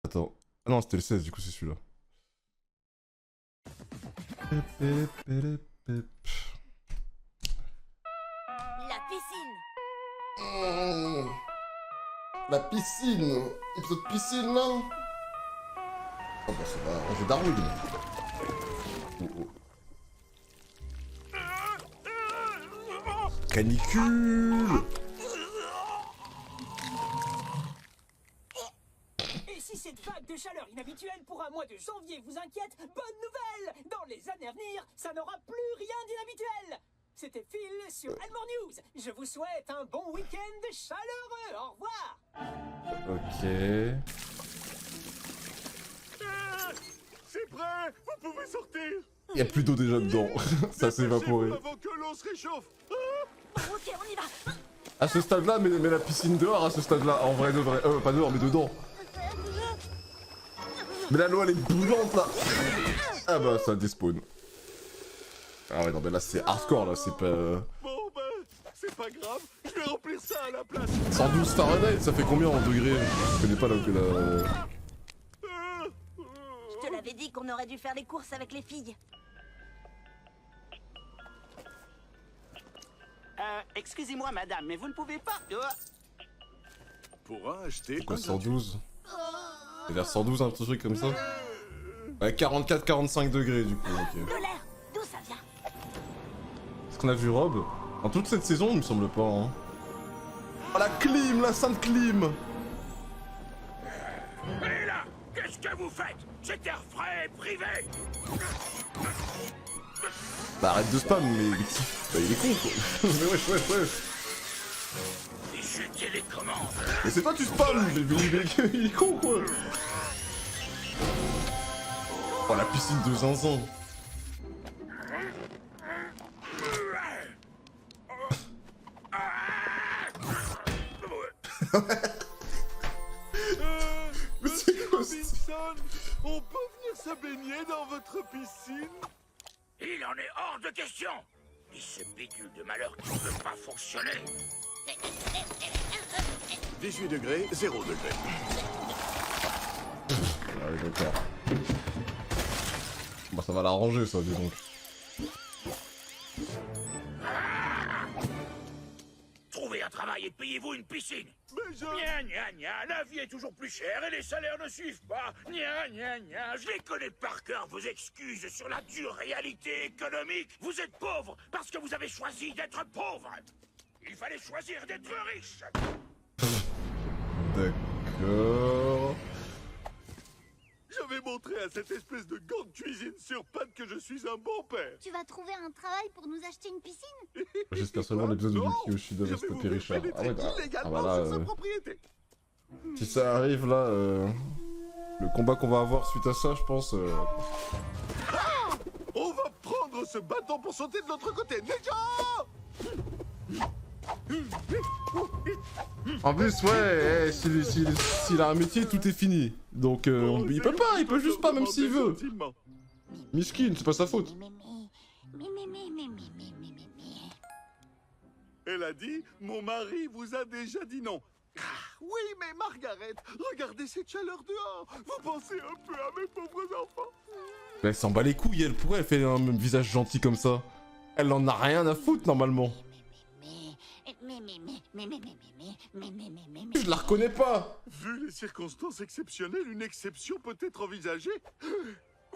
Attends. Ah non, c'était le 16, du coup, c'est celui-là. La piscine. Mmh. La piscine. Épisode piscine, là. Oh bah ça va, j'ai Darwin. Oh, oh. Canicule. Et si cette vague de chaleur inhabituelle pour un mois de janvier vous inquiète, bonne nouvelle! Dans les années à venir, ça n'aura plus rien d'inhabituel! C'était Phil sur Almore News. Je vous souhaite un bon week-end chaleureux. Au revoir! Ok. C'est prêt. Vous pouvez sortir. Il y a plus d'eau déjà dedans. Ça s'est évaporé. Avant que l'eau se réchauffe. Ok, on y va. À ce stade-là, mets la piscine dehors à ce stade-là. En vrai de vrai. Pas dehors, mais dedans. Mais la loi, elle est bouillante là. Ah bah, ça despawn. Ah ouais, non, mais là, c'est hardcore là, c'est pas. Bon ben, c'est pas grave. Je vais remplir ça à la place. 112 Fahrenheit, ça fait combien en degrés? Je connais pas là que la. Je te l'avais dit qu'on aurait dû faire les courses avec les filles. Excusez-moi, madame, mais vous ne pouvez pas... Pour acheter Quoi, 112? C'est vers 112, un petit truc comme ça? Ouais, 44-45 degrés du coup, ok. De l'air, d'où ça vient? Est-ce qu'on a vu Rob? En toute cette saison, il me semble pas, hein. Oh la clim, la sainte clim! Et là, qu'est-ce que vous faites? C'est air frais et privé. Bah arrête de spam, mais... Bah il est con quoi. Mais wesh. Jetez les commandes. Mais c'est toi tu spam, mais il est con quoi. Oh la piscine de zinzin. Mais c'est quoi ce... Robinson, on peut venir se baigner dans votre piscine? Il en est hors de question. Et ce bidule de malheur qui ne peut pas fonctionner. 18 degrés, 0 degrés. Ah oui d'accord. Bah ça va l'arranger ça dis donc. Trouvez un travail et payez-vous une piscine. Mais je... Gna, la vie est toujours plus chère et les salaires ne suivent pas. Gna, je les connais par cœur, vos excuses sur la dure réalité économique. Vous êtes pauvre parce que vous avez choisi d'être pauvre. Il fallait choisir d'être riche. D'accord. Je vais montrer à cette espèce de gant de cuisine sur pattes que je suis un bon père. Tu vas trouver un travail pour nous acheter une piscine? J'espère seulement l'épisode où Non, Yuki Yoshida je va se vais vous taper Richard. pénétrer Ah ouais bah... illégalement là, sur sa propriété. si ça arrive là, le combat qu'on va avoir suite à ça, je pense... On va prendre ce bâton pour sauter de l'autre côté. Ninja! En plus, ouais, s'il a un métier, tout est fini. Donc, il peut pas, il peut juste pas, même s'il veut. Miskin, c'est pas sa faute. Elle a dit, mon mari vous a déjà dit non. Ah, oui, mais Margaret, regardez cette chaleur dehors. Vous pensez un peu à mes pauvres enfants. Elle s'en bat les couilles, elle pourrait, elle fait un visage gentil comme ça. Elle en a rien à foutre, normalement. Je la reconnais pas. Vu les circonstances exceptionnelles, une exception peut être envisagée.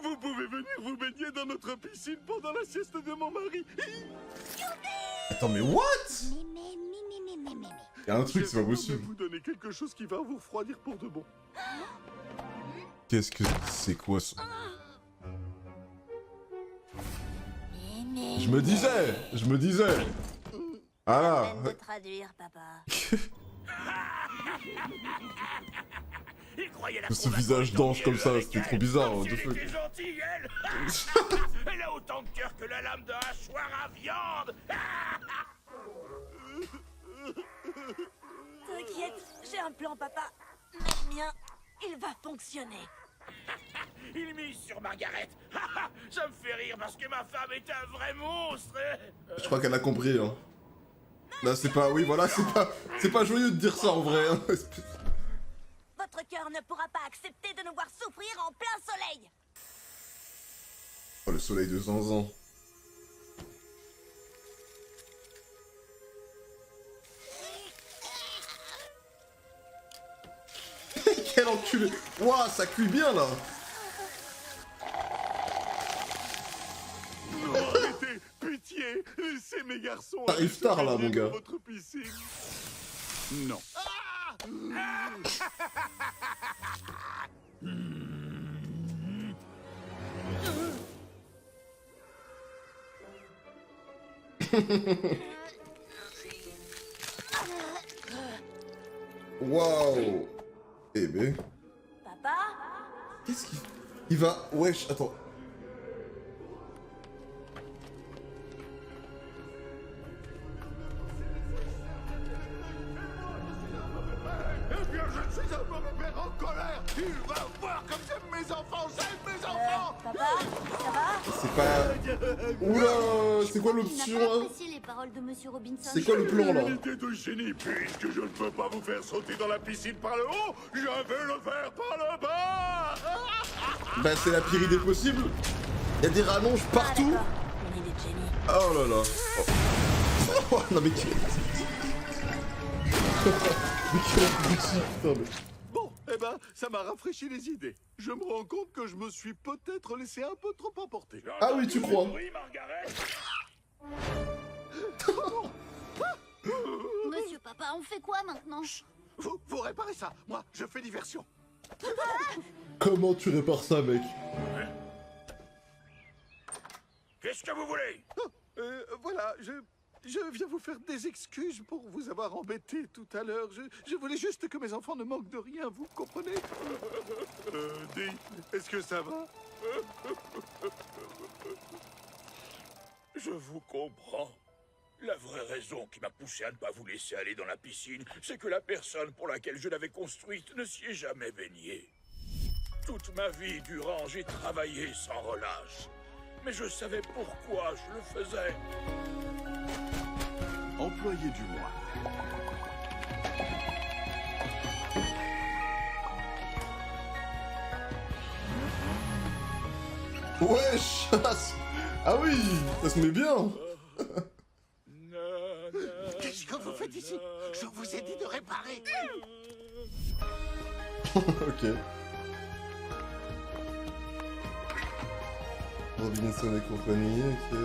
Vous pouvez venir vous baigner dans notre piscine pendant la sieste de mon mari. Attends, mais what? Y'a un truc, c'est pas Je vais possible. vous donner quelque chose qui va vous refroidir pour de bon. Qu'est-ce que c'est quoi ça? Je me disais. Ah Peine de traduire, papa. Il croyait la Ce visage d'ange comme ça, c'était trop bizarre, what the fuck. Elle était gentille, elle. Elle a autant de cœur que la lame d'un hachoir à viande. T'inquiète, j'ai un plan, papa. Mais le mien, il va fonctionner. Il mise sur Margaret. Ça me fait rire parce que ma femme est un vrai monstre. Je crois qu'elle a compris, hein. Là, c'est pas... Oui, voilà, c'est pas joyeux de dire ça, en vrai. Hein. Votre Votre cœur ne pourra pas accepter de nous voir souffrir en plein soleil. Oh, le soleil de Zanzan. Quel enculé. Ouah, ça cuit bien, là. Non, arrêtez, pitié, laissez mes garçons. T'arrives tard, là, mon gars. Votre piscine. Non. Waouh. Eh ben. Papa? Qu'est-ce qu'il... Il va... Wesh, attends. Eh bien, je suis un mauvais père en colère. Il va voir comme j'aime mes enfants. J'aime mes enfants. Papa? Ça va? C'est pas... Oula, c'est quoi Tu n'as l'option, pas là? apprécié les paroles de Monsieur Robinson. C'est quoi le plan, là? Une idée de génie, puisque je ne peux pas vous faire sauter dans la piscine par le haut, je vais le faire par le bas. Bah, c'est la pire idée possible. Il y a des rallonges partout. D'accord. Une idée de génie. Oh là là. Oh. Oh, non mais quel... mais quel abruti, putain, mais... Bon, eh ben, ça m'a rafraîchi les idées. Je me rends compte que je me suis peut-être laissé un peu trop emporter. Ah oui, tu crois. Oui, Margaret. Monsieur Papa, on fait quoi maintenant? Vous réparez ça. Moi, je fais diversion. Comment tu répares ça, mec? Qu'est-ce que vous voulez? Voilà, je viens vous faire des excuses pour vous avoir embêté tout à l'heure. Je voulais juste que mes enfants ne manquent de rien, vous comprenez? Dis, est-ce que ça va? Je vous comprends. La vraie raison qui m'a poussé à ne pas vous laisser aller dans la piscine, c'est que la personne pour laquelle je l'avais construite ne s'y est jamais baignée. Toute ma vie durant, j'ai travaillé sans relâche. Mais je savais pourquoi je le faisais. Employé du mois. Wesh. Ah oui, ça se met bien. Qu'est-ce que vous faites ici? Je vous ai dit de réparer. Ok. Robinson et compagnie, ok.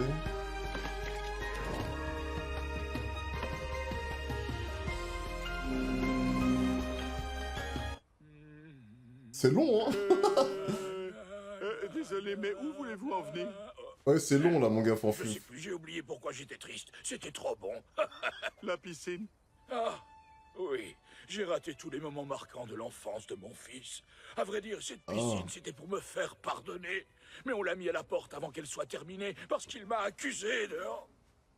C'est long, hein. Désolé, mais où voulez-vous en venir? Ouais, c'est long, là, mon gars, faut en Je sais fuir. plus, j'ai oublié pourquoi j'étais triste. C'était trop bon. La piscine. Ah, oui, j'ai raté tous les moments marquants de l'enfance de mon fils. À vrai dire, cette piscine, c'était pour me faire pardonner. Mais on l'a mis à la porte avant qu'elle soit terminée, parce qu'il m'a accusé de...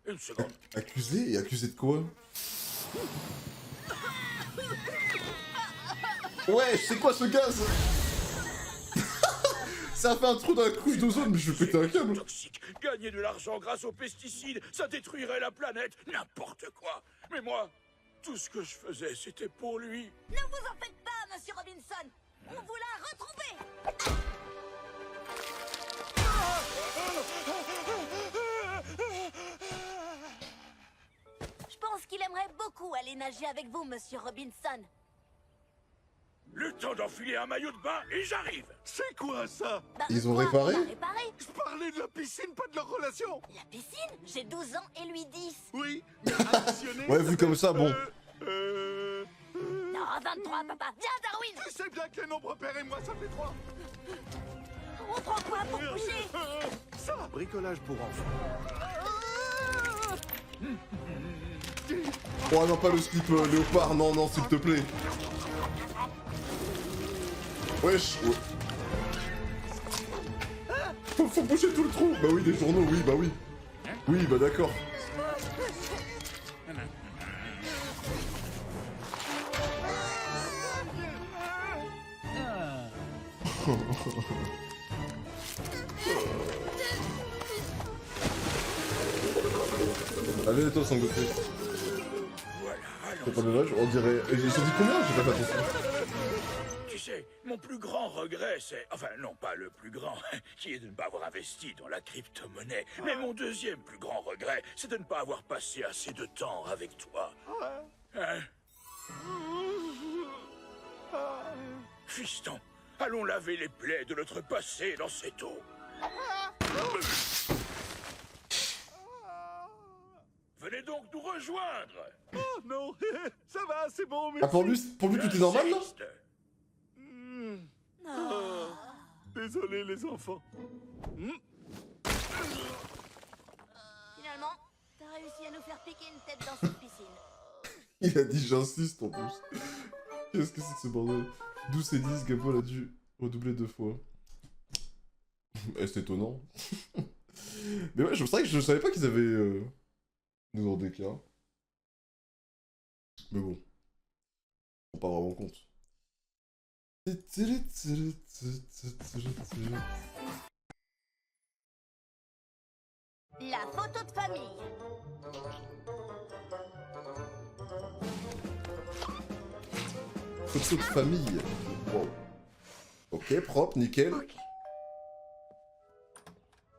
Une seconde. Accusé? Et accusé de quoi? Ouais, c'est quoi ce gaz? Ça fait un trou dans la couche d'ozone, mais je vais péter un câble. Toxique. Gagner de l'argent grâce aux pesticides, ça détruirait la planète, n'importe quoi. Mais moi, tout ce que je faisais, c'était pour lui. Ne vous en faites pas, Monsieur Robinson. On vous l'a retrouvé. Je pense qu'il aimerait beaucoup aller nager avec vous, Monsieur Robinson. Le temps d'enfiler un maillot de bain et j'arrive. C'est quoi ça? Bah, Ils ont quoi, réparé? on a réparé. Je parlais de la piscine, pas de leur relation. La piscine? J'ai 12 ans et lui 10. Oui, mais additionné... Ouais, vu comme ça, bon. Non, 23, papa. Viens, Darwin. Tu sais bien que les nombres pairs et moi, ça fait 3. On prend quoi pour coucher? Ça, bricolage pour enfants. Oh non, pas le slip léopard, non, non, s'il te plaît. Wesh. Ouais. Faut boucher tout le trou. Bah oui, des journaux, oui, bah oui. Oui, bah d'accord. Allez, toi, sans côté. Voilà, allons. T'as pas dommage, on dirait... J'ai dit combien? J'ai pas fait attention. Tu sais, mon plus grand regret, c'est... Enfin, non, pas le plus grand, qui est de ne pas avoir investi dans la crypto-monnaie. Mais mon deuxième plus grand regret, c'est de ne pas avoir passé assez de temps avec toi. Hein? Fiston, allons laver les plaies de notre passé dans cette eau. Venez donc nous rejoindre. Oh non, ça va, c'est bon, merci. Ah, pour lui, tout est normal, là? J'insiste. Désolé, les enfants. Finalement, t'as réussi à nous faire piquer une tête dans cette piscine. Il a dit j'insiste en plus. Qu'est-ce que c'est que ce bordel? 12 et 10, Gabo l'a dû redoubler 2 fois. C'est étonnant. Mais ouais, c'est vrai que je savais pas qu'ils avaient 2 ans d'écart. Mais bon. On rend pas vraiment compte. La photo de famille. Photo de famille. Wow. Ok, propre, nickel.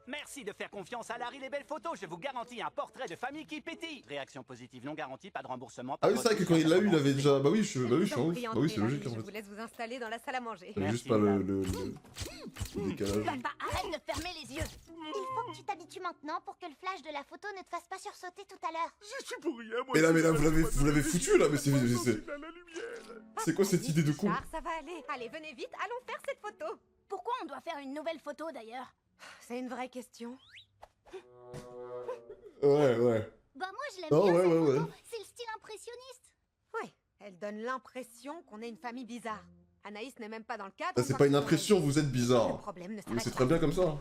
Merci de faire confiance à Larry les belles photos. Je vous garantis un portrait de famille qui pétille. Réaction positive non garantie, pas de remboursement. Ah oui, c'est vrai que quand il l'a eu, il avait déjà... Bah oui, je suis en ouf. Bah oui, c'est logique en Je vous fait. laisse vous installer dans la salle à manger. J'avais juste pas le décalage. Papa, arrête de fermer les yeux. Il faut que tu t'habitues maintenant pour que le flash de la photo ne te fasse pas sursauter tout à l'heure. J'y suis pour rien, moi. Mais là, vous l'avez foutu là, mais c'est... À la lumière. C'est quoi cette idée de con? Richard, ça va aller. Allez, venez vite, allons faire cette photo. Pourquoi on doit faire une nouvelle photo d'ailleurs? C'est une vraie question. Ouais. Bah moi je l'aime Oh, bien ouais, cette ouais, photo. ouais. C'est le style impressionniste. Ouais, elle donne l'impression qu'on est une famille bizarre. Anaïs n'est même pas dans le cadre. Ça, c'est pas une impression, vous êtes Le bizarre. problème ne Mais s'arrête c'est pas. très bien comme ça.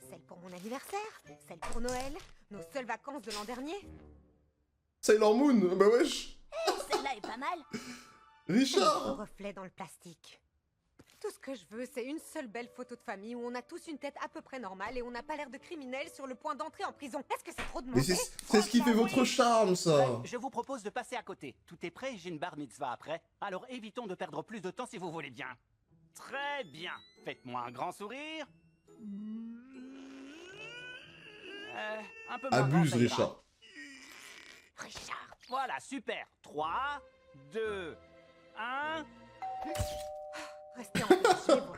Celle pour mon anniversaire, celle pour Noël, nos seules vacances de l'an dernier. Sailor Moon, bah wesh. Celle-là est pas mal. Le Richard. reflet dans le plastique. Tout ce que je veux, c'est une seule belle photo de famille où on a tous une tête à peu près normale et on n'a pas l'air de criminels sur le point d'entrer en prison. Est-ce que c'est trop Mais demandé? c'est ce qui fait votre charme, ça. Je vous propose de passer à côté. Tout est prêt et j'ai une bar mitzvah après. Alors évitons de perdre plus de temps si vous voulez bien. Très bien. Faites-moi un grand sourire. Un peu moins grand, Abuse, ça ira. Richard. Richard. Voilà, super. 3, 2, 1... Restez en place, je vais voir.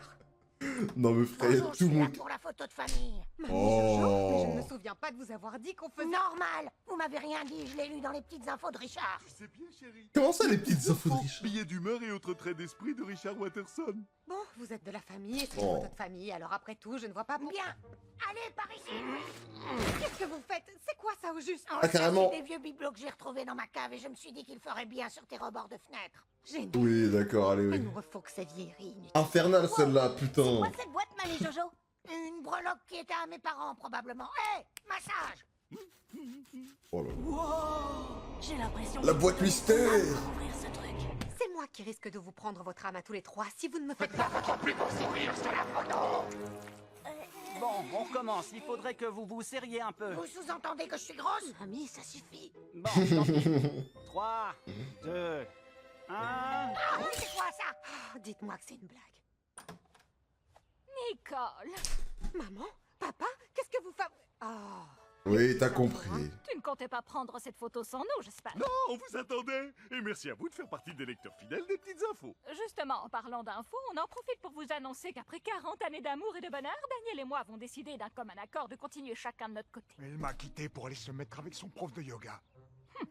Non mais frère, Bonjour, je tout le suis là monde... pour la photo de famille. Mamie, Oh. mais je ne me souviens pas de vous avoir dit qu'on faisait... Normal. Vous m'avez rien dit, je l'ai lu dans les petites infos de Richard. Tu sais bien, chérie. Comment ça, les petites infos de Richard? Billet d'humeur et autres traits d'esprit de Richard Watterson. Bon, vous êtes de la famille et c'est Oh. une photo de famille, alors après tout, je ne vois pas... Bien. Allez, par ici. Qu'est-ce que vous faites? C'est quoi ça au juste? Oh, Ah, ça, carrément. c'est des vieux bibelots que j'ai retrouvés dans ma cave et je me suis dit qu'ils feraient bien sur tes rebords de fenêtre. Génial. Oui, d'accord, allez, Il oui. nous refaut que cette vieillerie inutile. Infernale celle-là, C'est putain. quoi cette boîte, mamie Jojo? Une breloque qui était à mes parents, probablement. Hé, massage. Oh là. J'ai l'impression La que boîte je mystère. vais ouvrir ce truc. C'est moi qui risque de vous prendre votre âme à tous les trois si vous ne me faites pas... Bon, on recommence. Il faudrait que vous vous serriez un peu. Vous sous-entendez que je suis grosse? Mamie, ça suffit. Bon, tant pis. 3, 2, 1... Ah, c'est quoi ça? Oh, dites-moi que c'est une blague. Nicole, Maman? Papa? Qu'est-ce que vous faites? Oh... Oui, t'as compris. tu ne comptais pas prendre cette photo sans nous, j'espère. Non, on vous attendait. Et merci à vous de faire partie des lecteurs fidèles des petites infos. Justement, en parlant d'infos, on en profite pour vous annoncer qu'après 40 années d'amour et de bonheur, Daniel et moi avons décidé d'un commun accord de continuer chacun de notre côté. Il m'a quitté pour aller se mettre avec son prof de yoga.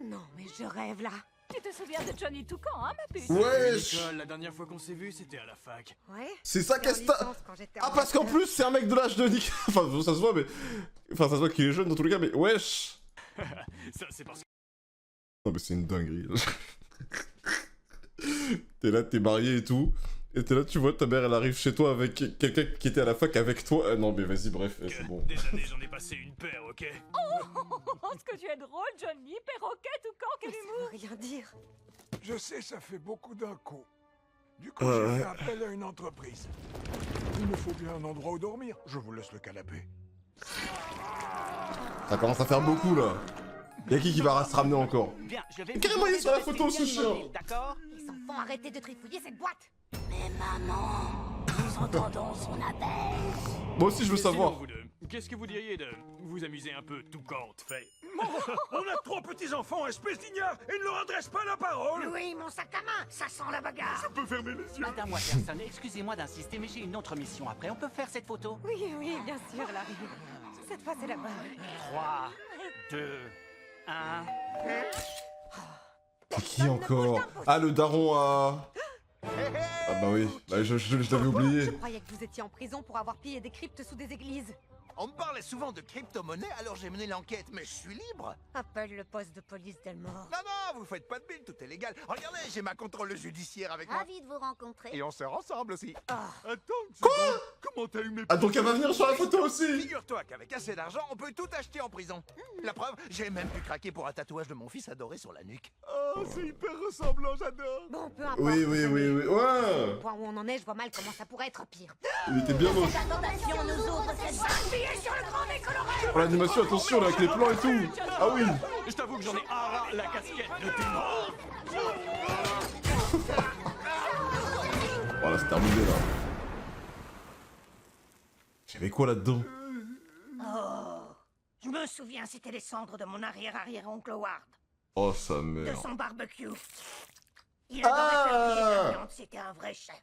Non, mais je rêve là. Tu te souviens de Johnny Toucan, hein, ma puce? Wesh. La dernière fois qu'on s'est vu, c'était à la fac. Ouais. C'est ça J'étais en qu'est-ce que licence quand j'étais en Ah, parce qu'en master. plus, c'est un mec de l'âge de Nick. Enfin, ça se voit, mais... Enfin, ça se voit qu'il est jeune dans tous les cas, mais wesh. Ça, c'est parce que... Non, mais c'est une dinguerie. T'es là, t'es marié et tout. Et t'es là, tu vois, ta mère, elle arrive chez toi avec quelqu'un qui était à la fac avec toi. Non, mais vas-y, bref, c'est bon. Des années, j'en ai passé une paire, ok? Oh, ce que tu es drôle, Johnny, perroquet, Toucan, quel Mais ça humour! veut rien dire. Je sais, ça fait beaucoup d'un coup. Du coup, Ouais. j'ai fait appel à une entreprise. Il me faut bien un endroit où dormir. Je vous laisse le canapé. Ça commence à faire beaucoup, là. Y'a qui va se ramener encore? Bien, je vais... Carrément, il est sur la photo, ce chien. D'accord? Les enfants, arrêtez de trifouiller cette boîte. Mais maman, nous entendons son appel. Moi aussi, je veux savoir. Vous deux, qu'est-ce que vous diriez de vous amuser un peu tout compte fait? On a 3 petits-enfants, espèce d'ignare, et ne leur adresse pas la parole. Louis, mon sac à main, ça sent la bagarre. Je peux fermer les yeux. Madame Watterson, excusez-moi d'insister, mais j'ai une autre mission après. On peut faire cette photo? Oui, oui, bien sûr, Larry. Cette fois, c'est la bonne. 3, 2, 1... C'est qui encore? Ah, le daron à... Ah bah oui, bah, je l'avais oublié. Je croyais que vous étiez en prison pour avoir pillé des cryptes sous des églises. On me parlait souvent de crypto-monnaie, alors j'ai mené l'enquête, mais je suis libre. Appelle le poste de police d'Elmore. Non, non, vous faites pas de bile, tout est légal. Regardez, j'ai ma contrôleuse judiciaire avec moi. Ravi de vous rencontrer. Et on sort ensemble aussi. Attends, quoi? Comment t'as eu mes... Ah, donc elle va venir sur la photo aussi. Figure-toi qu'avec assez d'argent, on peut tout acheter en prison. La preuve, j'ai même pu craquer pour un tatouage de mon fils adoré sur la nuque. Oh, c'est hyper ressemblant, j'adore. Bon, peu importe. Oui, oui, oui, oui. Ouais. Au point où on en est, je vois mal comment ça pourrait être pire. Il était bien moche. La tentation nous ouvre cette voie. Sur le grand nez coloré. Oh, l'animation, attention, là, avec les plans et tout. Ah oui. Je t'avoue que j'en ai un ras la casquette de tes morts. Voilà, c'est terminé, là. J'avais quoi là-dedans? Oh, je me souviens, c'était les cendres de mon arrière-arrière-oncle Howard. Oh, sa De mère. son barbecue. Il adorait faire griller la viande, c'était un vrai chef.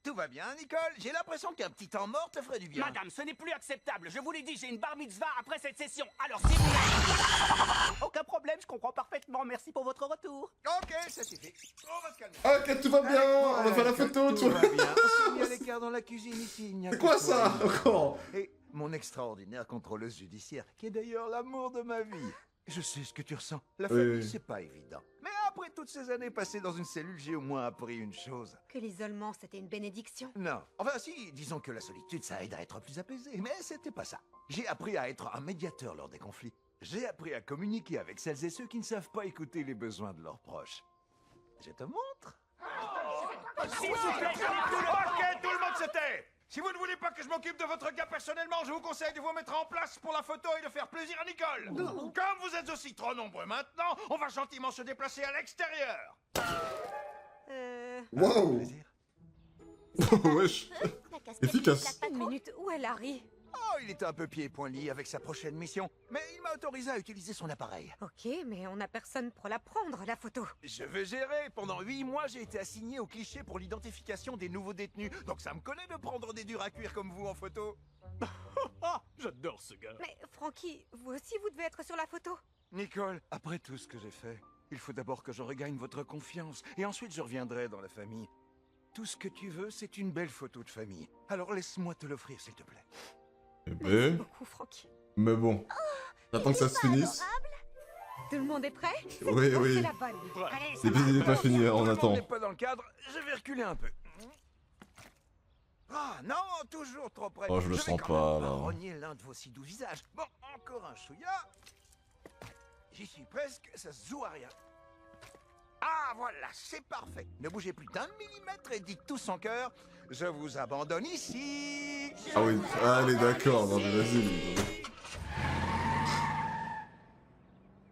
Tout va bien, Nicole? J'ai l'impression qu'un petit temps mort te ferait du bien. Madame, ce n'est plus acceptable. Je vous l'ai dit, j'ai une bar mitzvah après cette session. Alors, s'il vous plaît... Aucun problème, je comprends parfaitement. Merci pour votre retour. Ok, ça suffit. On va se calmer. Ok, tout va bien. On va faire la photo, Tout tout va bien. On s'est mis à l'écart dans la cuisine ici. il n'y a C'est que quoi toi ça, et moi. encore? Et mon extraordinaire contrôleuse judiciaire, qui est d'ailleurs l'amour de ma vie. Je sais ce que tu ressens. La famille, Oui. c'est pas évident. Mais après toutes ces années passées dans une cellule, j'ai au moins appris une chose. Que l'isolement, c'était une bénédiction. Non. Enfin, si, disons que la solitude, ça aide à être plus apaisé. Mais c'était pas ça. J'ai appris à être un médiateur lors des conflits. J'ai appris à communiquer avec celles et ceux qui ne savent pas écouter les besoins de leurs proches. Je te montre. S'il vous plaît, ok, tout le monde se tait. Si vous ne voulez pas que je m'occupe de votre gars personnellement, je vous conseille de vous mettre en place pour la photo et de faire plaisir à Nicole. Comme vous êtes aussi trop nombreux maintenant, on va gentiment se déplacer à l'extérieur. Waouh. Wesh. La casquette Efficace. ne claque pas Une trop. minute, où est Larry? Oh, il était un peu pieds et poings liés avec sa prochaine mission. Mais il m'a autorisé à utiliser son appareil. Ok, mais on n'a personne pour la prendre, la photo. Je vais gérer. Pendant 8 mois, j'ai été assigné au cliché pour l'identification des nouveaux détenus. Donc ça me connaît de prendre des durs à cuire comme vous en photo. Ah, j'adore ce gars. Mais Frankie, vous aussi, vous devez être sur la photo. Nicole, après tout ce que j'ai fait, il faut d'abord que je regagne votre confiance. Et ensuite, je reviendrai dans la famille. Tout ce que tu veux, c'est une belle photo de famille. Alors laisse-moi te l'offrir, s'il te plaît. Eh Merci ben, beaucoup, Frankie. mais bon. J'attends que ça se finisse. Tout le monde est prêt? Oui, Bon, oui. c'est la bonne. Allez, ça L'épisode n'est pas fini, Tout on le monde attend. n'est pas dans le cadre, je vais reculer un peu. Ah non, toujours trop près. Oh, je le vais sens quand pas, même là. rogner l'un de vos si doux visages. Bon, encore un chouïa. J'y suis presque, ça se joue à rien. Ah voilà, c'est parfait. Ne bougez plus d'1 millimètre et dites tous en cœur, je vous abandonne ici. Ah oui, allez, d'accord. Non, mais vas-y. lui.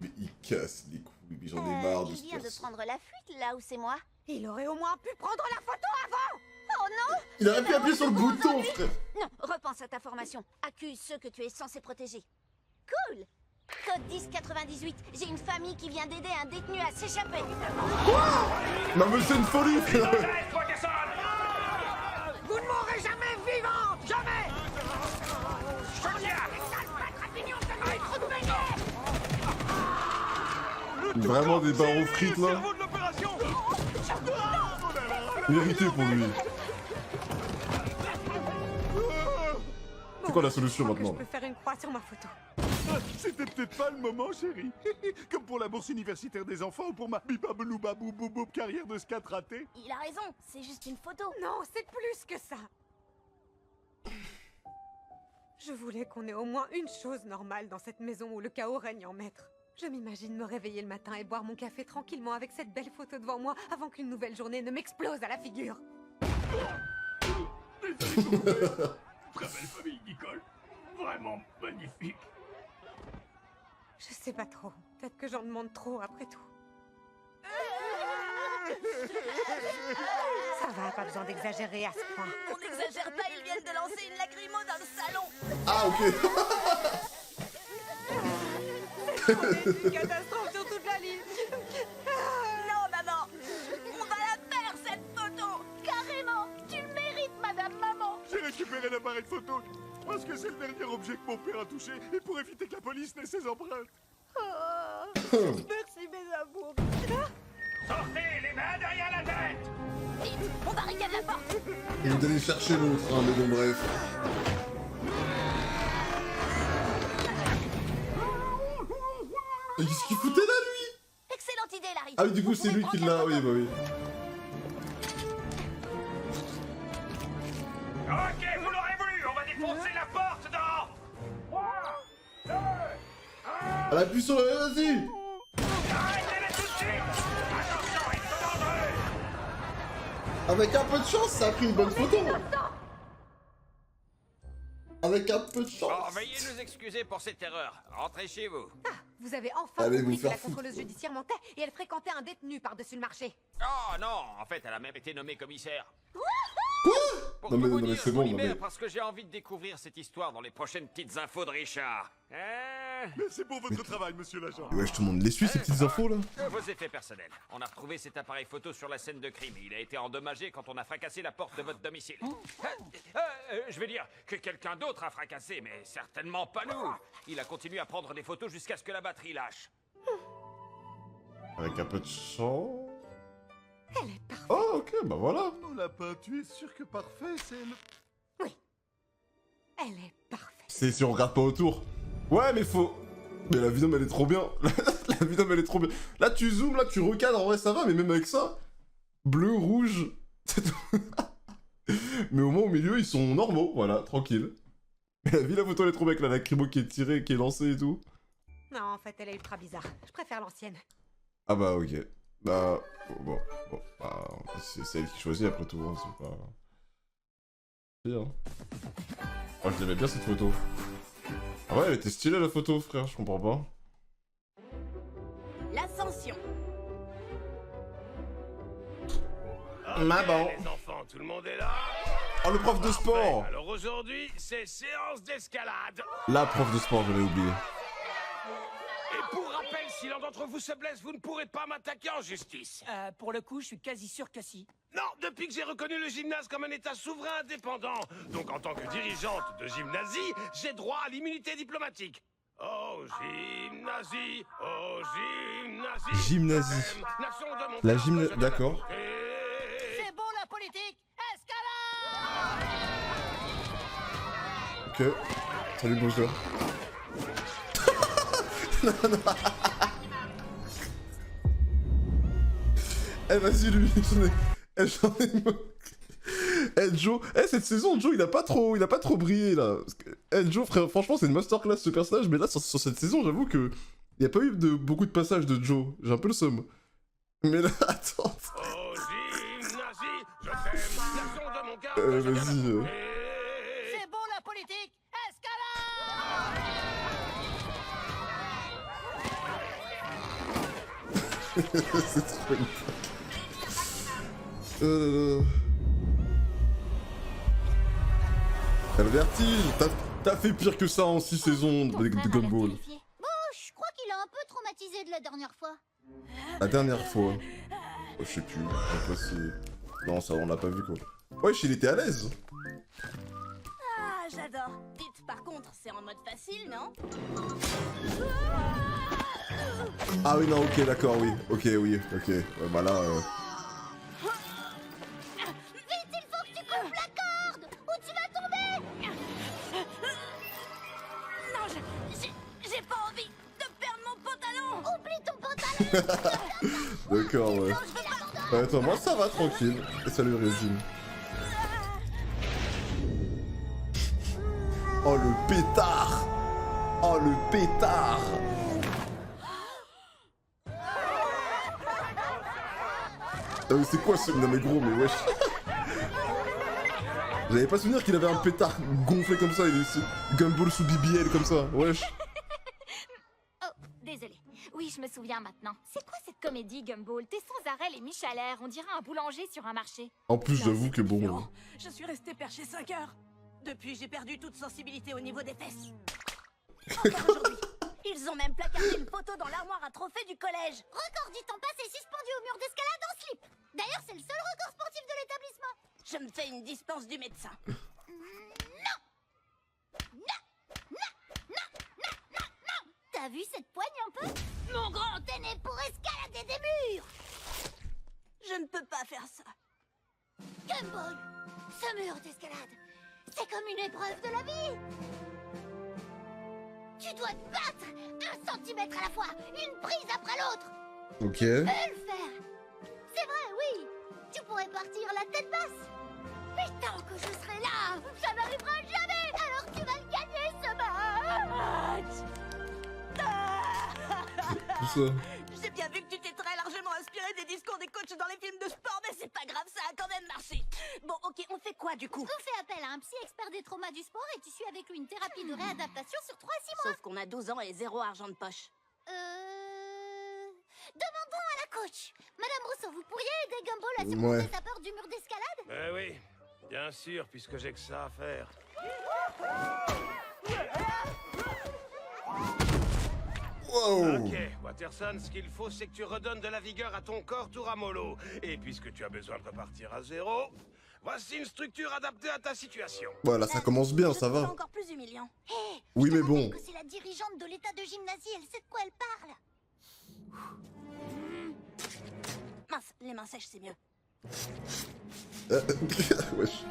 Mais il casse les couilles, mais j'en ai marre de Il ce vient de perso. prendre la fuite, là où c'est moi. Il aurait au moins pu prendre la photo avant! Oh non! Il aurait pu appuyer sur le bouton, frère. Non, repense à ta formation. Accuse ceux que tu es censé protéger. Cool! Code 1098, j'ai une famille qui vient d'aider un détenu à s'échapper. Non, mais c'est une folie, frère. Vous ne mourrez jamais vivant! Jamais! Vraiment des barreaux frites, là. Cerveau de l'opération. Mérité pour lui. C'est quoi la solution Je crois que maintenant? je peux faire une croix sur ma photo. C'était peut-être pas le moment, chérie. Comme pour la bourse universitaire des enfants ou pour ma bibabloubaboubouboub carrière de scat ratée. Il a raison, c'est juste une photo. Non, c'est plus que ça. Je voulais qu'on ait au moins une chose normale dans cette maison où le chaos règne en maître. Je m'imagine me réveiller le matin et boire mon café tranquillement avec cette belle photo devant moi avant qu'une nouvelle journée ne m'explose à la figure. Très belle famille, Nicole. Vraiment magnifique. Je sais pas trop. Peut-être que j'en demande trop après tout. Ça va, pas besoin d'exagérer à ce point. On n'exagère pas, ils viennent de lancer une lacrymo dans le salon. Ah, ok. C'est une catastrophe sur toute la ligne. Non, maman, on va la faire cette photo. Carrément. Tu le mérites, madame maman. J'ai récupéré l'appareil photo parce que c'est le dernier objet que mon père a touché et pour éviter que la police n'ait ses empreintes. Merci, mes amours. Sortez les mains derrière la tête. Vite, on barricade la porte. Il est allé chercher l'autre, hein, mais bon, bref. Mais qu'est-ce qu'il foutait là, lui? Excellente idée, Larry. Ah oui, du coup, Vous c'est pouvez lui qui prendre l'a... la Oui, photo. bah oui. Ok, vous l'aurez voulu. On va défoncer la porte dans 3, 2, 1. Elle appuie sur le... Vas-y. Arrêtez-les tout de suite. Attention, ils sont dangereux. Avec un peu de chance, ça a pris une bonne photo. Avec un peu de chance. Bon, veuillez nous excuser pour cette erreur. Rentrez chez vous. Vous avez enfin Allez compris vous que faire la foutre. contrôleuse judiciaire mentait et elle fréquentait un détenu par-dessus le marché. Oh non, en fait, elle a même été nommée commissaire. Pour Non, tout mais- vous non, mais dire, c'est je bon, vous non, libère mais- parce que j'ai envie de découvrir cette histoire dans les prochaines petites infos de Richard. Hein? Merci pour votre travail, monsieur l'agent. Wesh, tout le monde les suit, ces petites infos, là. Vos effets personnels. On a retrouvé cet appareil photo sur la scène de crime. Il a été endommagé quand on a fracassé la porte de votre domicile. Je veux dire que quelqu'un d'autre a fracassé, mais certainement pas nous. Il a continué à prendre des photos jusqu'à ce que la batterie lâche. Avec un peu de chance... Elle est parfaite. Oh, ok, bah voilà. Mon lapin, tu es sûr que parfait, c'est le... Elle est parfaite. C'est si on regarde pas autour. Ouais, mais faut... Mais la vidéo, elle est trop bien. La vidéo, elle est trop bien. Là, tu zoomes, là, tu recadres, en vrai, ça va, mais même avec ça... Bleu, rouge... c'est tout. Mais au moins, au milieu, ils sont normaux, voilà, tranquille. Mais la photo, elle est trop bien, avec la lacrymo qui est tirée, qui est lancée et tout. Non, en fait, elle est ultra bizarre. Je préfère l'ancienne. Ah bah, ok. Bah... Bon, bah... C'est elle qui choisit, après tout, hein, c'est pas... Bien. Oh, je l'aimais bien, cette photo. Ah ouais, elle était stylée, la photo, frère, je comprends pas. L'ascension. Maman. Les enfants, tout le monde est là. Oh, le prof de sport. Alors aujourd'hui, c'est séance d'escalade. La prof de sport, je l'ai oublié. Et pour rappel, si l'un d'entre vous se blesse, vous ne pourrez pas m'attaquer en justice. Pour le coup, je suis quasi sûr que si. Non, depuis que j'ai reconnu le gymnase comme un état souverain indépendant. Donc en tant que dirigeante de gymnasie, j'ai droit à l'immunité diplomatique. Oh gymnasie, oh gymnasie. Gymnasie. Nation de mon La cœur, gymnasie, que je d'accord. t'aime. C'est bon la politique. Escalade. Ok. Salut, bonjour. Non, non. Eh, vas-y, lui, j'en ai marre. Eh, Joe, cette saison, Joe, il a pas trop brillé, là. Joe, frère, franchement, c'est une masterclass, ce personnage, mais là, sur cette saison, j'avoue que... Il y a pas eu beaucoup de passages de Joe. J'ai un peu le seum. Mais là, attends. Oh gymnasie, je t'aime, nation de mon cœur. Vas-y. C'est bon la politique. Escalade. C'est trop une... T'as le vertige. T'as fait pire que ça en 6 saisons de Gumball. Bon, je crois qu'il a un peu traumatisé de la dernière fois. La dernière fois. Oh, je sais plus. Je sais pas si... Non, ça, on l'a pas vu, quoi. Wesh, il était à l'aise. Ah, j'adore. Dites, par contre, c'est en mode facile, non? Ah oui, non, ok, d'accord, oui. Ok, oui, ok. Bah là... Vite, il faut que tu coupes la corde ou tu vas tomber. Non, j'ai pas envie de perdre mon pantalon. Oublie ton pantalon. D'accord, ouais. Ouais, attends, moi ça va, tranquille. Et salut, Régine. Oh, le pétard. Oh, le pétard. C'est quoi ce... Non mais gros, mais wesh. J'avais pas souvenir qu'il avait un pétard gonflé comme ça, il est Gumball sous BBL comme ça, wesh. Oh, bien maintenant. C'est quoi cette comédie, Gumball? T'es sans arrêt les Michalère, on dirait un boulanger sur un marché. En plus, j'avoue que bon... Non, je suis resté perché 5 heures. Depuis, j'ai perdu toute sensibilité au niveau des fesses. Encore aujourd'hui. Ils ont même placardé une photo dans l'armoire à trophées du collège. Record du temps passé suspendu au mur d'escalade en slip. D'ailleurs, c'est le seul record sportif de l'établissement. Je me fais une dispense du médecin. T'as vu cette poigne un peu? Mon grand est pour escalader des murs. Je ne peux pas faire ça. Gumball, ce mur d'escalade, c'est comme une épreuve de la vie. Tu dois te battre, 1 centimètre à la fois, une prise après l'autre. Ok. Tu peux le faire. C'est vrai, oui. Tu pourrais partir la tête basse. Mais tant que je serai là, ça n'arrivera jamais. Alors tu vas le gagner ce match. Tout ça. J'ai bien vu que tu t'es très largement inspiré des discours des coachs dans les films de sport, mais c'est pas grave, ça a quand même marché. Bon, ok, on fait quoi du coup? On fait appel à un psy expert des traumas du sport et tu suis avec lui une thérapie de réadaptation sur 3 à 6 mois. Sauf qu'on a 12 ans et 0 argent de poche. Demandons à la coach. Madame Rousseau, vous pourriez aider Gumball à surmonter sa peur du mur d'escalade? Oui, bien sûr, puisque j'ai que ça à faire. Wow. Ok, Watterson, ce qu'il faut, c'est que tu redonnes de la vigueur à ton corps tout ramollo. Et puisque tu as besoin de repartir à 0, voici une structure adaptée à ta situation. Voilà, ça commence bien, ça C'est va. encore plus humiliant. Hé, Oui, mais bon. que c'est la dirigeante de l'état de gymnasie, elle sait de quoi elle parle. Mince, les mains sèches, c'est mieux. Wesh.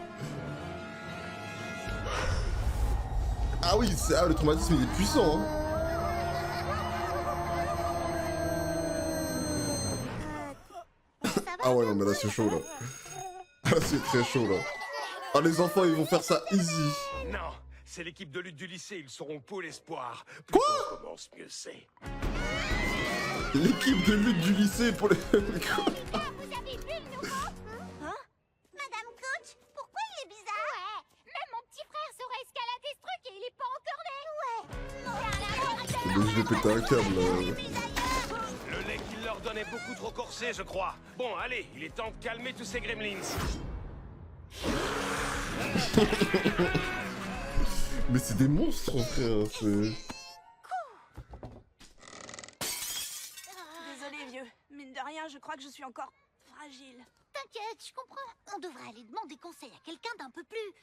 Ah oui, le traumatisme il est puissant. Hein. Ah ouais, non, mais là c'est chaud là. Là c'est très chaud là. Ah, les enfants ils vont faire ça easy. Non, c'est l'équipe de lutte du lycée, ils seront pôle espoir. Plus on commence, mieux c'est. L'équipe de lutte du lycée pour les... Vous avez vu le nouveau? Hein? Madame Coach, pourquoi il est bizarre? Ouais, même mon petit frère saurait escalader ce truc et il est pas encore né. Ouais. Je vais péter un câble là. Le lait qu'il leur donne est beaucoup trop corsé, je crois. Bon, allez, il est temps de calmer tous ces gremlins. Mais c'est des monstres, frère. Désolé, vieux. Mine de rien, je crois que je suis encore fragile. T'inquiète, je comprends. On devrait aller demander conseil à quelqu'un d'un peu plus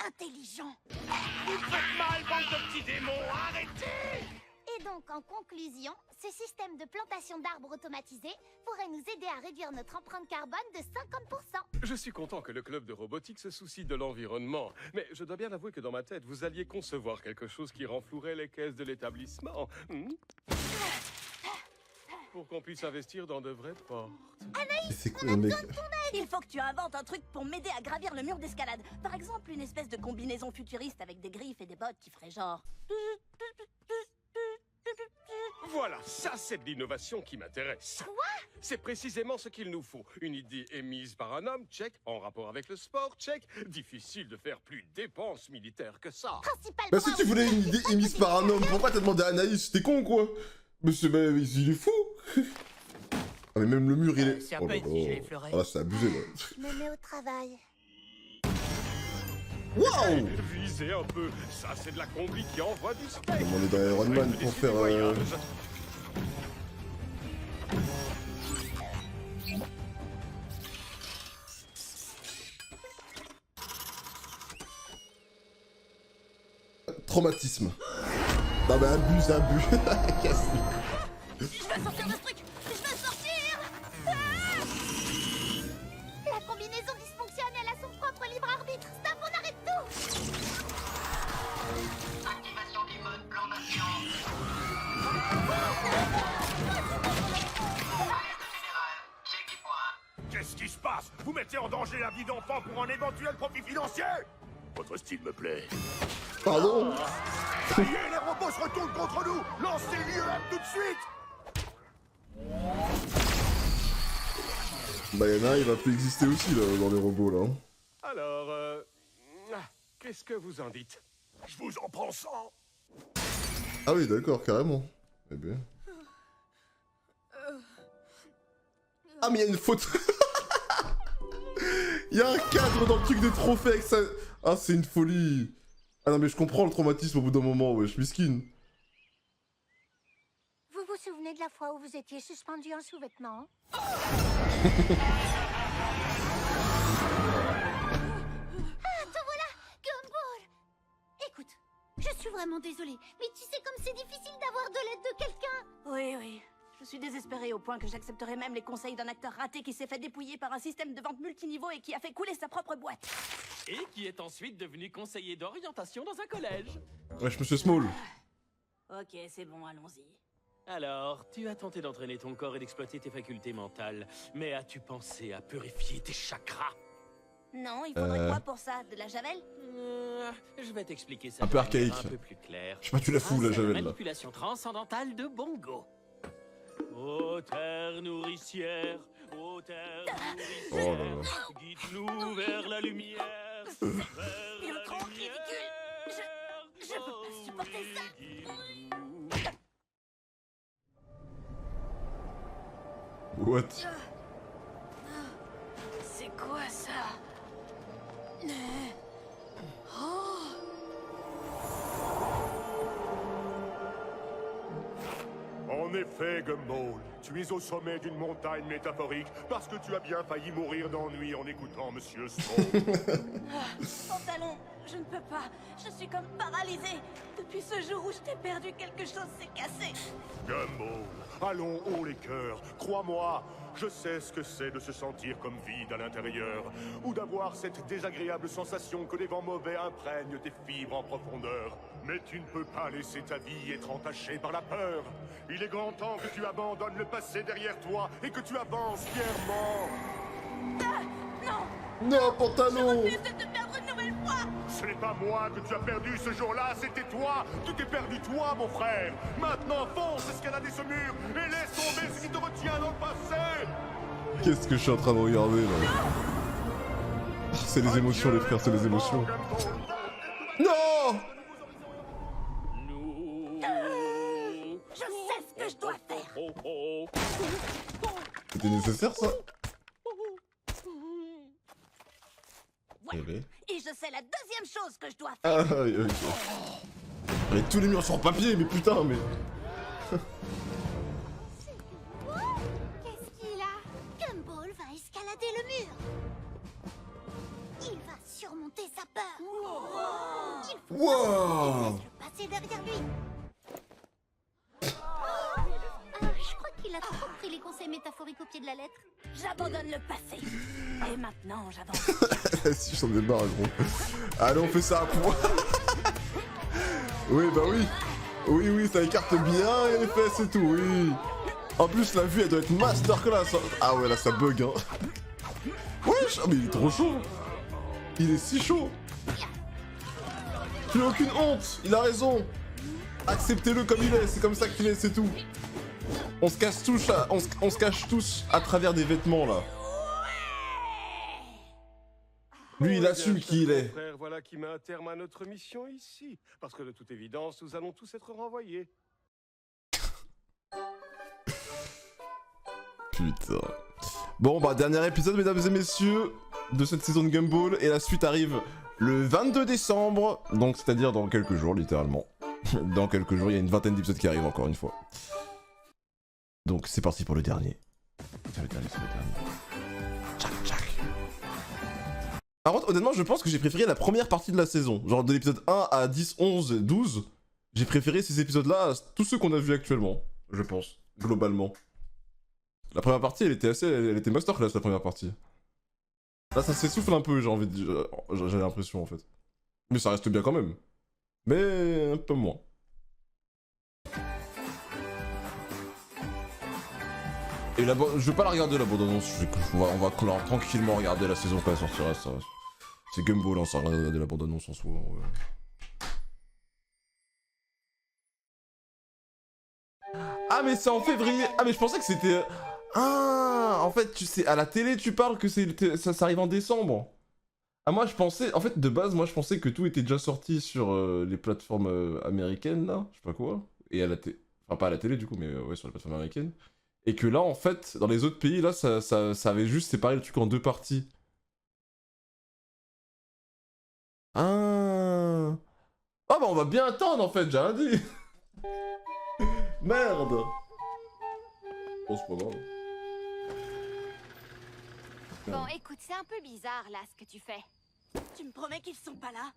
intelligent. Vous faites mal, bande de petits démons, arrêtez! Et donc, en conclusion, ce système de plantation d'arbres automatisé pourrait nous aider à réduire notre empreinte carbone de 50%. Je suis content que le club de robotique se soucie de l'environnement, mais je dois bien avouer que dans ma tête, vous alliez concevoir quelque chose qui renflouerait les caisses de l'établissement. Pour qu'on puisse investir dans de vraies portes. Anaïs, c'est quoi, on a mec? besoin de ton aide. Il faut que tu inventes un truc pour m'aider à gravir le mur d'escalade. Par exemple, une espèce de combinaison futuriste avec des griffes et des bottes qui ferait genre... Voilà, ça c'est de l'innovation qui m'intéresse. Quoi? C'est précisément ce qu'il nous faut. Une idée émise par un homme, check. En rapport avec le sport, check. Difficile de faire plus de dépenses militaires que ça. Bah si tu voulais une idée émise par un homme, pourquoi t'as demandé à Anaïs? T'es con quoi? Monsieur, bah, il est fou. Ah mais même le mur il est... C'est un Oh peu là exigé, là. les fleurets. Ah là c'est abusé là. Je me mets au travail. Waouh! Visez un peu, ça c'est de la combi qui envoie du steak. On est dans Iron Man pour faire... Traumatisme. Non mais abuse. Casse. Je veux sortir de ce truc. Je veux sortir. La combinaison dysfonctionne, elle a son propre libre arbitre. Stop, on arrête tout. Activation du mode plan d'action. Qu'est-ce qui se passe? Vous mettez en danger la vie d'enfant pour un éventuel profit financier? Votre style me plaît. Pardon? Ça y est, les robots se retournent contre nous! Lancez l'IEM tout de suite! Bah y'en a un, il va plus exister aussi là, dans les robots là. Alors, qu'est-ce que vous en dites? Je vous en prends 100! Ah oui d'accord, carrément. Eh bien. Ah mais il y a une photo. Il y a un cadre dans le truc des trophées avec ça. Ah c'est une folie. Ah non mais je comprends le traumatisme au bout d'un moment, wesh, miskin. Vous vous souvenez de la fois où vous étiez suspendu en sous-vêtements? Ah, te voilà, Gumball! Écoute, je suis vraiment désolée, mais tu sais comme c'est difficile d'avoir de l'aide de quelqu'un. Oui, oui. Je suis désespérée au point que j'accepterai même les conseils d'un acteur raté qui s'est fait dépouiller par un système de vente multiniveau et qui a fait couler sa propre boîte. Et qui est ensuite devenu conseiller d'orientation dans un collège. Wesh, monsieur Small. Ok, c'est bon, allons-y. Alors, tu as tenté d'entraîner ton corps et d'exploiter tes facultés mentales, mais as-tu pensé à purifier tes chakras? Non, il faudrait quoi pour ça? De la javel? Je vais t'expliquer ça Un peu de manière archaïque. un peu plus claire. Je sais pas, tu la fous, la C'est javel, là. manipulation transcendantale de Bongo. Ô terre nourricière, ô terre nourricière, Oh là là. guide-nous vers la lumière, vers la trop ridicule. Je peux pas supporter ça. What? C'est quoi ça? Oh. En effet, Gumball, tu es au sommet d'une montagne métaphorique parce que tu as bien failli mourir d'ennui en écoutant Monsieur Small. Pantalon, je ne peux pas. Je suis comme paralysée. Depuis ce jour où je t'ai perdu, quelque chose s'est cassé. Gumball, allons haut les cœurs. Crois-moi, je sais ce que c'est de se sentir comme vide à l'intérieur, ou d'avoir cette désagréable sensation que les vents mauvais imprègnent tes fibres en profondeur. Mais tu ne peux pas laisser ta vie être entachée par la peur. Il est grand temps que tu abandonnes le passé derrière toi et que tu avances fièrement. Non! Non, pantalon! Je refuse de te perdre une nouvelle fois! Ce n'est pas moi que tu as perdu ce jour-là, c'était toi! Tu t'es perdu toi, mon frère! Maintenant, fonce, escalader ce mur et laisse tomber ce qui te retient dans le passé! Qu'est-ce que je suis en train de regarder là? Ah, c'est les émotions, les frères, c'est les émotions. Non! Je sais ce que je dois faire! C'était nécessaire ça? Voilà. Eh ben. Et je sais la deuxième chose que je dois Ah, faire! ok. Mais tous les murs sont en papier, mais putain, mais... Qu'est-ce qu'il a? Gumball va escalader le mur. Il va surmonter sa peur. Il faut Wow! le passer derrière lui. Je crois qu'il a trop pris les conseils métaphoriques au pied de la lettre. J'abandonne le passé. Et maintenant, j'avance. Si, j'en ai marre, gros. Allez, on fait ça à point. Oui, bah oui. Oui, oui, ça écarte bien les fesses et tout, oui. En plus, la vue, elle doit être masterclass. Ah ouais, là, ça bug, hein. Wesh, ah, mais il est trop chaud. Il est si chaud. Tu n'as aucune honte, il a raison. Acceptez-le comme il est, c'est comme ça qu'il est, c'est tout. On se cache tous, on se cache tous à travers des vêtements, là. Lui, il assume qui il est. Frère, voilà qui met un terme à notre mission ici. Parce que de toute évidence, nous allons tous être renvoyés. Putain. Bon, bah, dernier épisode, mesdames et messieurs, de cette saison de Gumball. Et la suite arrive le 22 décembre. Donc, c'est-à-dire dans quelques jours, littéralement. Dans quelques jours, il y a une vingtaine d'épisodes qui arrivent, encore une fois. Donc, c'est parti pour le dernier. C'est le dernier, c'est le dernier. Tchac, tchac. Par contre, honnêtement, je pense que j'ai préféré la première partie de la saison. Genre, de l'épisode 1 à 10, 11, 12. J'ai préféré ces épisodes-là à tous ceux qu'on a vus actuellement. Je pense. Globalement. La première partie, elle était masterclass, la première partie. Là, ça s'essouffle un peu, j'ai envie de dire. J'ai l'impression, en fait. Mais ça reste bien quand même. Mais un peu moins. Et là, je vais pas la regarder la bande-annonce, on va tranquillement regarder la saison quand elle sortira, ça. C'est Gumball, on s'en regarder la bande-annonce en soi. Ouais. Ah mais c'est en février. Ah mais je pensais que c'était... Ah, en fait, tu sais, à la télé tu parles que ça arrive en décembre. Ah moi je pensais, en fait de base moi je pensais que tout était déjà sorti sur les plateformes américaines là, je sais pas quoi. Et à la télé, enfin pas à la télé du coup mais ouais sur les plateformes américaines. Et que là, en fait, dans les autres pays, là, ça avait juste séparé le truc en deux parties. Ah. Ah bah on va bien attendre en fait, j'ai rien dit. Merde. Bon, c'est pas grave. Bon, écoute, c'est un peu bizarre là ce que tu fais. Tu me promets qu'ils sont pas là?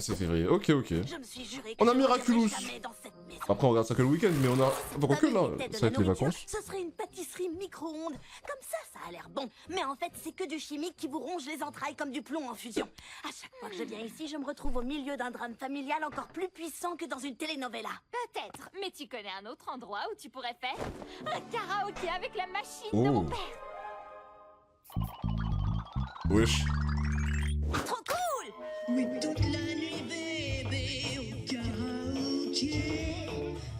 C'est février, ok. Je me suis juré que On a je ne Miraculous. reviendrai jamais dans cette maison. Après on regarde ça que le week-end, mais on a... Pourquoi que là, Tête de c'est la avec les nourriture, vacances. Ce serait une pâtisserie micro-ondes. Comme ça a l'air bon. Mais en fait, c'est que du chimique qui vous ronge les entrailles comme du plomb en fusion. À chaque fois que je viens ici, je me retrouve au milieu d'un drame familial encore plus puissant que dans une telenovela. Peut-être, mais tu connais un autre endroit où tu pourrais faire un karaoké avec la machine Oh. de mon père. Wesh. Trop cool! Oui, toute la nuit, bébé, au karaoké.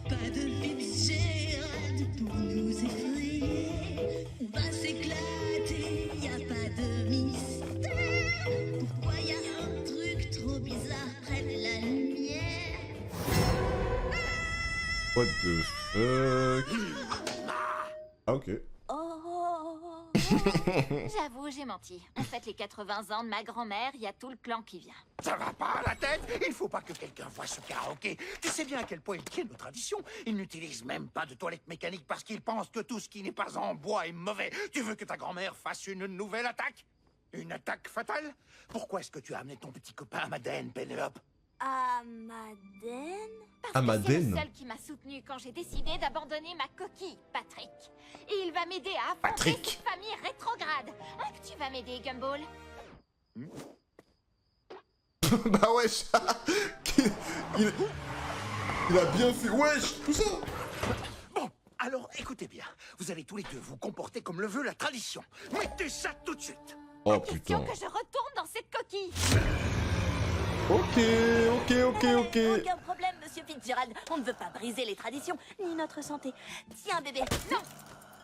Pas de Fitzgerald pour nous effrayer. On va s'éclater, y a pas de mystère. Pourquoi y a un truc trop bizarre près de la lumière? What the fuck. Ah ok. J'avoue, j'ai menti. En fait, les 80 ans de ma grand-mère, il y a tout le clan qui vient. Ça va pas à la tête? Il faut pas que quelqu'un voie ce karaoké. Tu sais bien à quel point il tient nos traditions. Ils n'utilisent même pas de toilettes mécaniques parce qu'ils pensent que tout ce qui n'est pas en bois est mauvais. Tu veux que ta grand-mère fasse une nouvelle attaque? Une attaque fatale? Pourquoi est-ce que tu as amené ton petit copain Amaden, Pénélope? Amaden? C'est le seul qui m'a soutenu quand j'ai décidé d'abandonner ma coquille, Patrick. Et il va m'aider à affronter cette famille rétrograde. Hein, que tu vas m'aider, Gumball? Bah wesh. il a bien fait. Wesh, tout ça. Bon, alors écoutez bien. Vous allez tous les deux vous comporter comme le veut la tradition. Mettez ça tout de suite. Oh putain. Que je retourne dans cette coquille. Ok. Aucun problème, monsieur Fitzgerald. On ne veut pas briser les traditions, ni notre santé. Tiens, bébé. Non.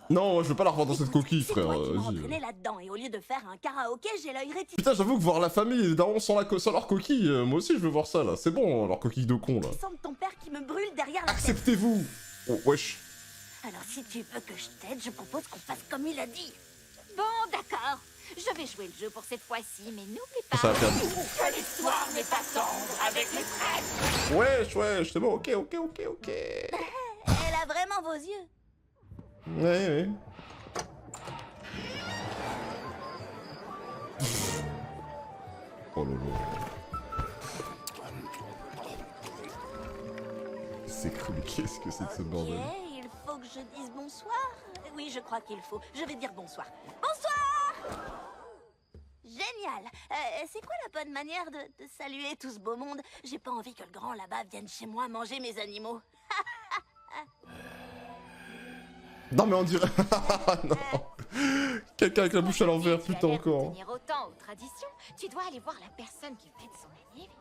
Non, je veux pas la revoir dans cette coquille, frère. Moi qui Vas-y. m'entraînais là-dedans, et au lieu de faire un karaoké, j'ai l'œil réticent. Putain, j'avoue que voir la famille, les darons sans leur coquille, moi aussi je veux voir ça là. C'est bon, leur coquille de con là. de ton père qui me brûle derrière la tête. Acceptez-vous. Oh, wesh. Alors si tu veux que je t'aide, je propose qu'on fasse comme il a dit. Bon, d'accord. Je vais jouer le jeu pour cette fois-ci, mais n'oublie pas Ça va faire... que l'histoire n'est pas tendre avec les prêtres. Wesh, c'est bon, ok. Elle a vraiment vos yeux. Ouais. Oh lolo. C'est cool, qu'est-ce que c'est de ce bordel? Ok, il faut que je dise bonsoir. Oui, je crois qu'il faut. Je vais dire bonsoir. Bonsoir! Génial. C'est quoi la bonne manière de saluer tout ce beau monde? J'ai pas envie que le grand là-bas vienne chez moi manger mes animaux. Non mais on dirait... non. Quelqu'un avec la bouche à l'envers, putain encore. Tenir autant aux traditions, tu dois aller voir la personne qui fête son anniversaire.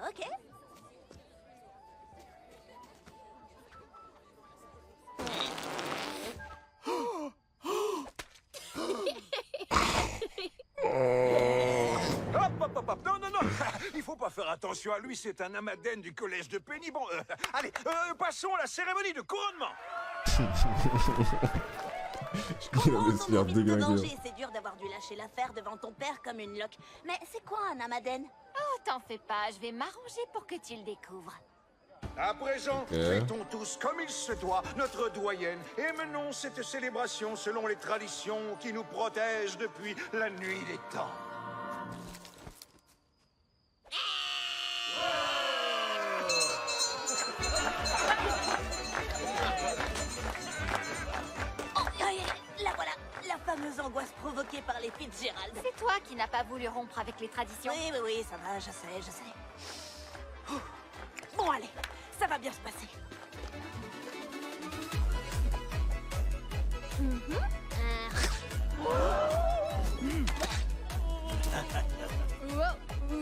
Ok. Hop. Non. Il faut pas faire attention à lui, c'est un Amaden du collège de Penny. Bon, allez, passons à la cérémonie de couronnement. Ton envie de te venger, c'est dur d'avoir dû lâcher l'affaire devant ton père comme une loque. Mais c'est quoi un Amaden? Oh, t'en fais pas, je vais m'arranger pour que tu le découvres. À présent, fêtons tous comme il se doit notre doyenne et menons cette célébration selon les traditions qui nous protègent depuis la nuit des temps. La voilà, la fameuse angoisse provoquée par les Fitzgerald. C'est toi qui n'as pas voulu rompre avec les traditions. Oui, ça va, je sais. Ouh. Bon, allez, ça va bien se passer.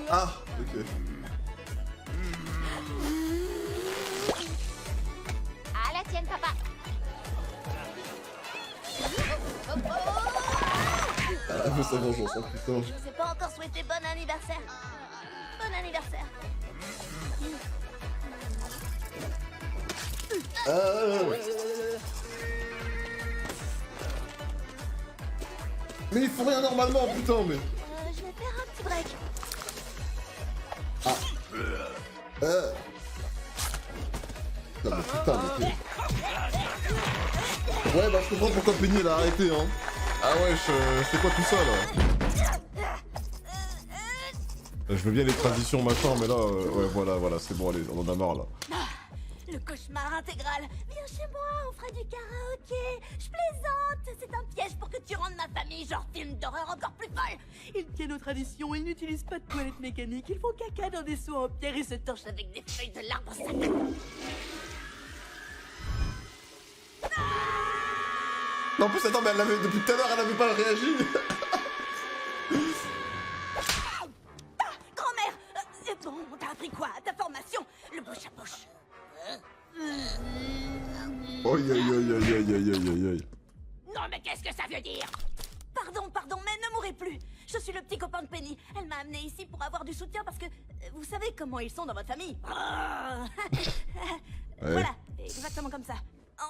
Ah, ok. À la tienne, papa. Elle veut sa vengeance, hein, putain. Je vous ai pas encore souhaité bon anniversaire. Bon anniversaire. Mais ils font rien normalement, putain, mais... Je vais faire un petit break. Non mais putain, mais t'es... Ouais, bah je comprends pourquoi Penny elle a arrêté, hein. Ah ouais, c'est quoi tout ça, là? Je veux bien les transitions, machin, mais là, ouais, voilà, c'est bon, allez, on en a marre, là. Le cauchemar intégral. Viens chez moi, on fera du karaoké. Je plaisante, c'est un piège pour que tu rendes ma famille, genre film d'horreur encore plus folle. Ils tiennent aux traditions, ils n'utilisent pas de toilettes mécaniques, ils font caca dans des seaux en pierre et se torchent avec des feuilles de l'arbre sacré. En plus, attends, mais elle avait, depuis tout à l'heure, elle avait pas réagi. Grand-mère, bon, t'as appris quoi? Ta formation? Le bouche à bouche. Aïe. Non, mais qu'est-ce que ça veut dire? Pardon, mais ne mourrez plus. Je suis le petit copain de Penny. Elle m'a amené ici pour avoir du soutien parce que vous savez comment ils sont dans votre famille. Voilà, exactement comme ça.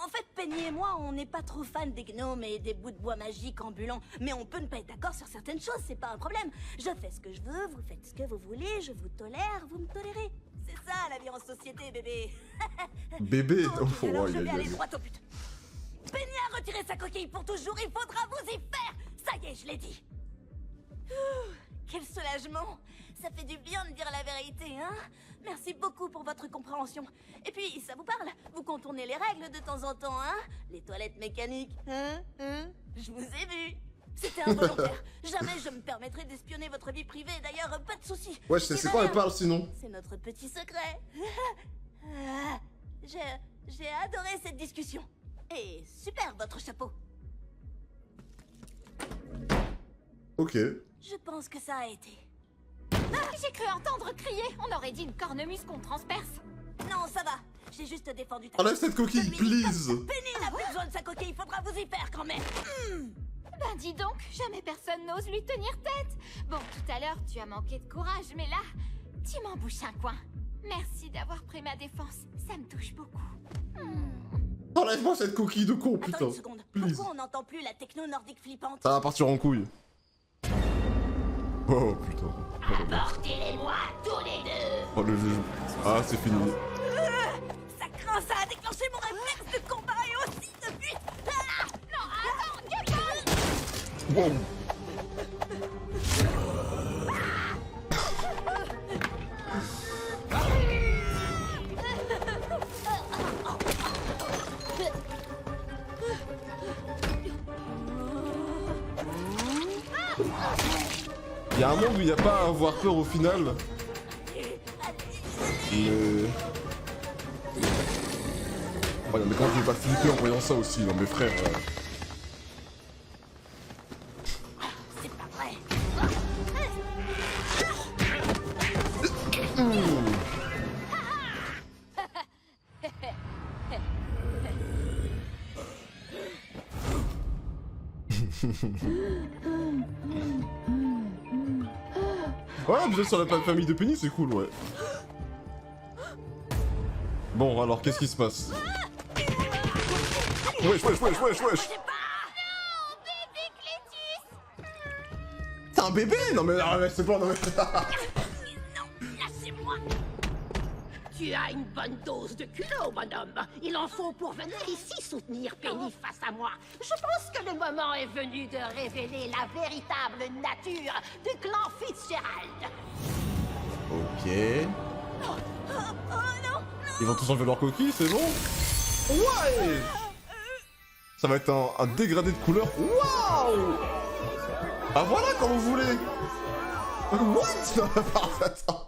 En fait, Penny et moi, on n'est pas trop fans des gnomes et des bouts de bois magiques ambulants. Mais on peut ne pas être d'accord sur certaines choses, c'est pas un problème. Je fais ce que je veux, vous faites ce que vous voulez, je vous tolère, vous me tolérez. C'est ça la vie en société, bébé. Bébé. Okay, alors je vais aller droit au but. Penny a retiré sa coquille pour toujours, il faudra vous y faire. Ça y est, je l'ai dit. Quel soulagement. Ça fait du bien de dire la vérité, hein? Merci beaucoup pour votre compréhension. Et puis, ça vous parle? Vous contournez les règles de temps en temps, hein? Les toilettes mécaniques, hein? Je vous ai vu. C'était involontaire. Jamais je me permettrai d'espionner votre vie privée. D'ailleurs, pas de soucis. Ouais, c'est quoi elle parle sinon? C'est notre petit secret. J'ai adoré cette discussion. Et super, votre chapeau. Ok. Je pense que ça a été. J'ai cru entendre crier. On aurait dit une cornemuse qu'on transperce. Non, ça va. J'ai juste défendu ta... Enlève cette coquille, please. Penny n'a plus besoin de sa coquille, il faudra vous y faire quand même. Ben dis donc, jamais personne n'ose lui tenir tête. Bon, tout à l'heure, tu as manqué de courage, mais là, tu m'embouches un coin. Merci d'avoir pris ma défense, ça me touche beaucoup. Enlève-moi cette coquille de con, putain. Attends une seconde, Please. pourquoi on n'entend plus la techno nordique flippante? Ça va partir en couille. Oh putain. Portez-les-moi tous les deux. Oh le jeu. Ah, c'est fini. Ça craint, ça a déclenché mon réflexe de combat et aussi de fuite. Non, attends, Gabon. Wow. Il y a un monde où il n'y a pas à avoir peur au final. Mais... Oh, non, mais quand je vais pas flipper en voyant ça aussi, non mais frère... C'est pas vrai. Ouais, déjà sur la famille de Penny, c'est cool, ouais. Bon, alors, qu'est-ce qui se passe? Wesh. T'es un bébé? Non mais, c'est pas... Non mais... Lâchez-moi. Tu as une bonne dose de culot, bonhomme. Il en faut pour venir ici soutenir Penny face à moi. Je pense que le moment est venu de révéler la véritable nature du clan Fitzgerald. Ok... Oh non. Ils vont tous enlever leur coquille, c'est bon? Ouais. Ça va être un dégradé de couleur. Waouh. Ah voilà quand vous voulez. What? Non, attends.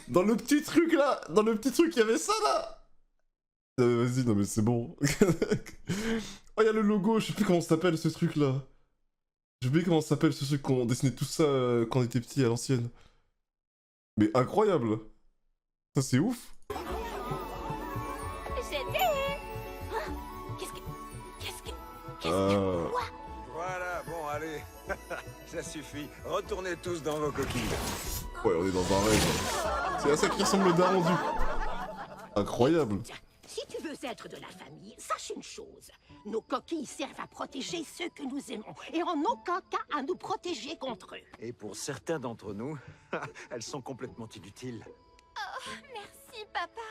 Dans le petit truc là, il y avait ça là. Vas-y, non mais c'est bon. Oh, il y a le logo, je sais plus comment ça s'appelle ce truc là. J'ai oublié comment ça s'appelle ce truc qu'on dessinait tout ça quand on était petit à l'ancienne. Mais incroyable. Ça c'est ouf. Qu'est-ce que... Voilà, bon, allez. Ça suffit. Retournez tous dans vos coquilles. Ouais, on est dans un rêve. C'est à ça qui ressemble le daron du... Incroyable. Si tu veux être de la famille, sache une chose. Nos coquilles servent à protéger ceux que nous aimons, et en aucun cas à nous protéger contre eux. Et pour certains d'entre nous, elles sont complètement inutiles. Oh, merci, papa.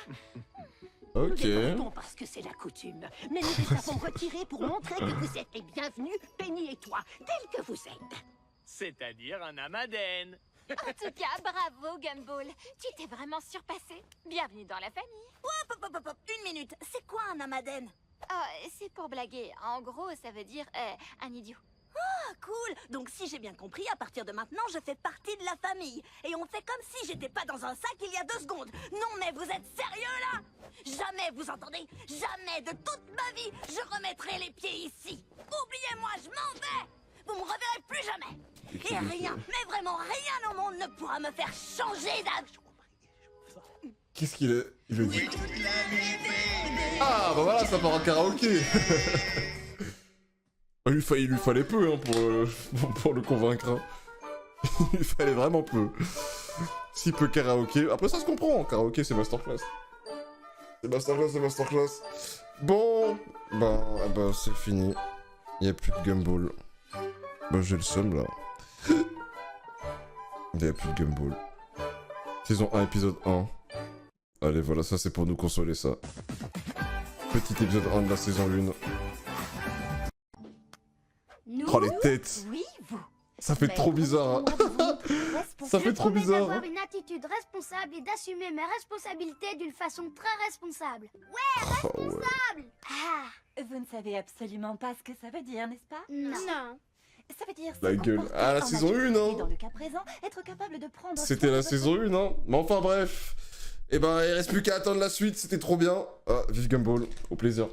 Nous Ok. découvrons parce que c'est la coutume, mais nous les avons retirés pour montrer que vous êtes les bienvenus, Penny et toi, tels que vous êtes. C'est-à-dire un Amaden. En tout cas, bravo, Gumball. Tu t'es vraiment surpassé. Bienvenue dans la famille. Hop, hop, hop, hop, une minute. C'est quoi un Amaden? Oh, c'est pour blaguer. En gros, ça veut dire un idiot. Ah, cool. Donc si j'ai bien compris, à partir de maintenant, je fais partie de la famille. Et on fait comme si j'étais pas dans un sac il y a 2 secondes. Non mais vous êtes sérieux là? Jamais, vous entendez? Jamais de toute ma vie, je remettrai les pieds ici. Oubliez-moi, je m'en vais. Vous me reverrez plus jamais. Et rien, mais vraiment rien au monde ne pourra me faire changer d'avis. Qu'est-ce qu'il est? Il le dit. Ah bah voilà, ça part en karaoké. Il lui fallait peu hein, pour le convaincre. Hein. Il lui fallait vraiment peu. Si peu karaoké. Après ça se comprend, karaoké c'est masterclass. C'est masterclass, c'est masterclass. Bon, bah c'est fini. Il n'y a plus de Gumball. Bah j'ai le seum là. Il n'y a plus de Gumball. Saison 1, épisode 1. Allez voilà, ça c'est pour nous consoler ça. Petit épisode 1 de la saison 1. Oh les têtes. Oui, vous. Ça fait trop bizarre. Hein. Ça fait trop bizarre. D'avoir une attitude responsable et d'assumer mes responsabilités d'une façon très responsable. Ouais, responsable. Ah, vous ne savez absolument pas ce que ça veut dire, n'est-ce pas? Non. Ça veut dire La gueule. Ah, la saison 1, hein. Dans le cas présent, être capable de prendre... C'était la saison 1, hein. Mais enfin bref. Et ben, il reste plus qu'à attendre la suite, c'était trop bien. Ah, vive Gumball, au plaisir.